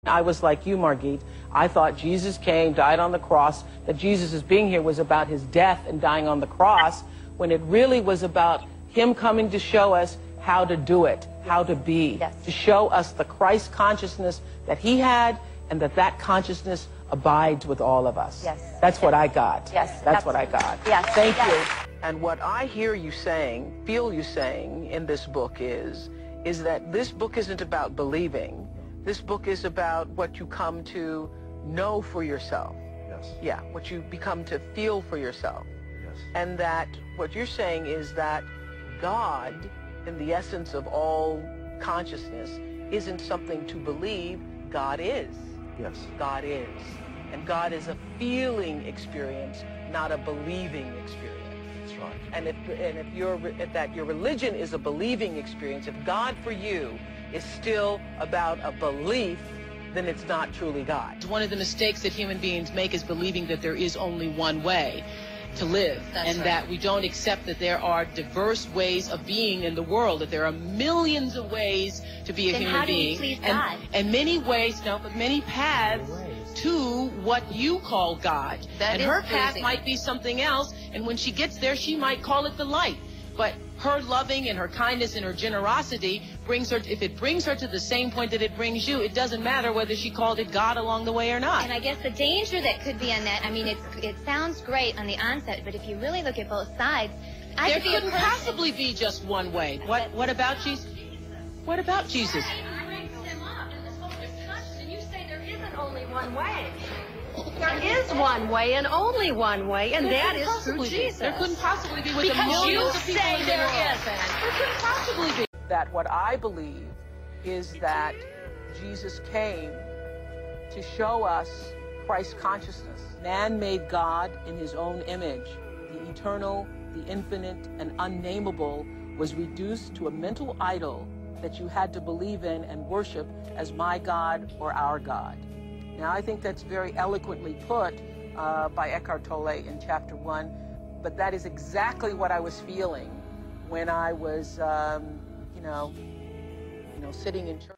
I was like you, Margit. I thought Jesus came, died on the cross, that Jesus' being here was about his death and dying on the cross, when it really was about him coming to show us how to do it, how to be, to show us the Christ consciousness that he had, and that consciousness abides with all of us. That's what I got. That's what I got. Thank you. And what I hear you saying, feel you saying in this book is that this book isn't about believing. This book is about what you come to know for yourself. Yeah, what you become to feel for yourself. And that what you're saying is that God, in the essence of all consciousness, isn't something to believe. God is. God is. And God is a feeling experience, not a believing experience. That's right. And if your religion is a believing experience, if God for you is still about a belief, then it's not truly God. One of the mistakes that human beings make is believing that there is only one way to live, that we don't accept that there are diverse ways of being in the world, that there are millions of ways to be a human being, and many ways, but many paths to what you call God. And her path might be something else, and when she gets there, she might call it the light. But her loving and her kindness and her generosity brings her, if it brings her to the same point that it brings you, it doesn't matter whether she called it God along the way or not. And I guess the danger that could be on that, I mean, it sounds great on the onset, but if you really look at both sides, there couldn't possibly be just one way. What about Jesus? What about Jesus? You raised him up in this whole discussion, and you say there isn't only one way. There is one way and only one way, and that is through Jesus. There couldn't possibly be with the millions of people in the world. There couldn't possibly be. That what I believe is that Jesus came to show us Christ consciousness. Man made God in his own image. The eternal, the infinite, and unnameable was reduced to a mental idol that you had to believe in and worship as my God or our God. Now, I think that's very eloquently put by Eckhart Tolle in chapter 1, but that is exactly what I was feeling when I was, sitting in church.